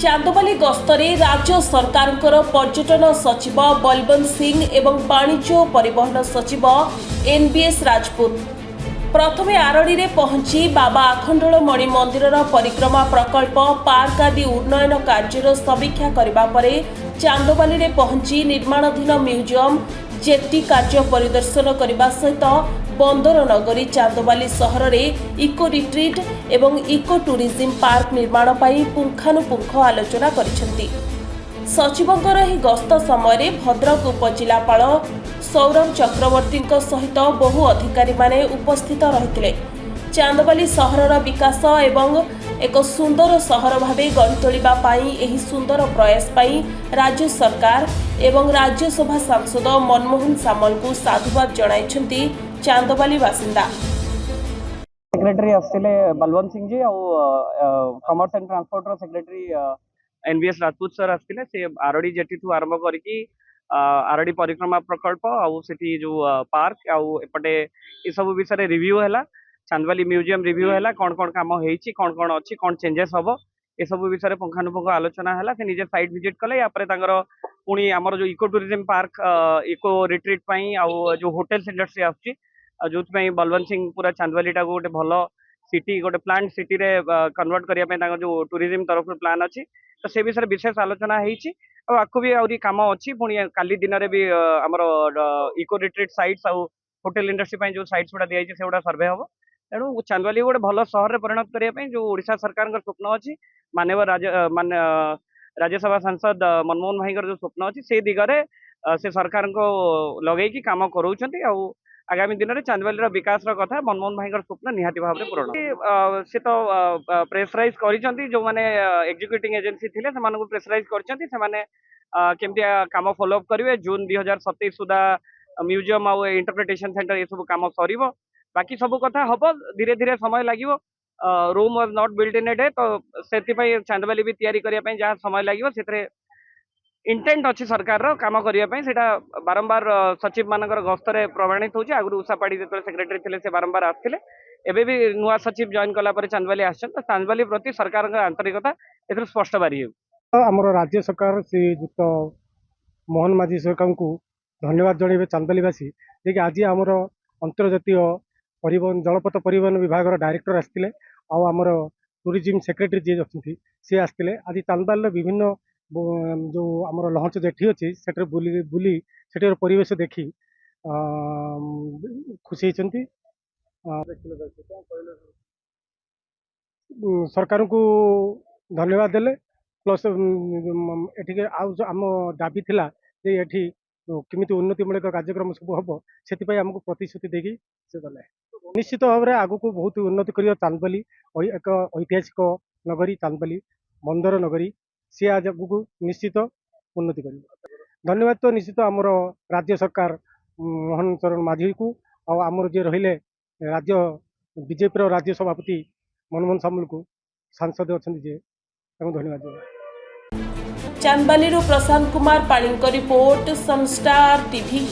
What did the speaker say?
चांदोबाली गस्तरे राज्य सरकारଙ୍କର पर्यटन सचिव बलवंत सिंह एवं वाणिज्य और परिवहन सचिव एनबीएस राजपूत प्रथमे आरडी रे पहुंची बाबा आखंडलमणि मंदिर परिक्रमा प्रकल्प पार्क आदि उन्नयन कार्यर समीक्षा करबा परे चांदोबाली रे पहुंची निर्माणाधीन म्यूजियम जेटी कार्य परिदर्शन करने सहित बंदर नगरी चांदोबाली सहर में इको रिट्रीट एवं इको टूरिज्म पार्क निर्माण पर पुंखानुपुंख आलोचना करिसेंती। सचिवंकर एही गस्त समय भद्रक उपजिलापाल सौरभ चक्रवर्ती सहित बहु अधिकारी माने उपस्थित रहिथिले। चांदोबाली सहरर विकास एवं एक सुंदर सहर भावे गढ़ी तोलिबा पाई एही सुंदर प्रयास पाई राज्य सरकार एवं राज्यसभा सांसद मनमोहन सामल को साधुवाद जणाइछंती चांदोबाली बासिंदा। सेक्रेटरी आसले बलवंत सिंह जी और commerce and transport secretary NBS Rajput sir आसते से आरडी जेटी ठू आरंभ करके आरडी परिक्रमा प्रकल्प आउ सेठी जो पार्क आउ एपटे ये सब विषय रिव्यू है चांदोबाली म्यूजियम रिव्यू है कौन कौन काम होती कौन कौन अच्छी कौन चेंजेस हम ये सब विषय पुंखानुपुंख आलोचना है से निजे साइट विजिट कले पुणी आमर जो eco tourism park eco retreat आउ जो होटेल्स इंडस्ट्री आसुची जो बलवंत सिंह पूरा चांदोबाली टाक गोटे भल सिटी गोटे प्लांट सिटी रे कन्वर्ट करने जो टूरिज्म तरफ प्लान अच्छी तो से विषय विशेष आलोचना होती आकु भी आहरी कम अच्छी पुणी काली दिन में भी आमर इको रिट्रीट साइट्स आउ होटेल इंडस्ट्री जो साइट्स गुड़ा दिखाई से गुड़ा सर्वे हम तेणु चांदोबाली गोटे भल सहर में परिणत करने जो ओडिशा सरकार स्वप्न अच्छी माननीय राज्यसभा सांसद मनमोहन भाई जो स्वप्न अच्छी से दिगरे से सरकार को लगे कम कराउछंती आउ आगामी दिन में चांदोबाली विकास कथा मनमोहन भाई स्वप्न निहाती भाव में पूरण से तो प्रेसराइज कर जो मैंने एग्जीक्यूटिंग एजेंसी थे से प्रेसराइज करमती कम फॉलोअप करेंगे जून 2027 सुधा म्यूजियम आउ इंटरप्रिटेशन सेंटर ये सब कम सर बाकी सब कथा हम धीरे धीरे समय लगे room was not built in a day तो से चांदोबाली भी तैयारी करने जहाँ समय लगे से इंटेंट अच्छी सरकार काम करने से बारंबार सचिव मान गस्तर प्रमाणित होगी आगु उषापाड़ी जो सेक्रेटरी थे से बारंबार आसते एवं भी नुआ सचिव जॉइन कलापर चांदोबाली आसछन तो चांदोबाली प्रति सरकार आंतरिकता ए स्पष्ट बारी आमर राज्य सरकार श्रीयुक्त मोहन माझी सरकार को धन्यवाद जनइबे चांदोबालीवासी जे आज आमर अंतर्जातीय परिवहन जलपथ परिवहन विभाग डायरेक्टर आसते आमर टूरिज्म सेक्रेटरी जी अच्छी सी आसते आज चांदोबाली विभिन्न जो आमर लंच जेठी अच्छी से बुली से परिवेश देखी खुशी होती सरकार को धन्यवाद देले प्लस एठी आम दाबी थिला जे एठी किमिति उन्नतिमूलक कार्यक्रम सब हम से आमको प्रतिश्रुति देगी से गले निश्चित भाव में आगु को बहुत उन्नति कर चांदोबाली एक ऐतिहासिक नगरी चांदोबाली बंदर नगरी सी आज आगू निश्चित उन्नति कर धन्यवाद तो निश्चित आमर राज्य सरकार मोहन चरण माझी को आमर जे रहिले राज्य बीजेपी राज्य सभापति मनमोहन सामल को सांसद अच्छा जे धन्यवाद। चांदोबाली प्रशांत कुमार पाणी रिपोर्ट सनस्टार टीवी।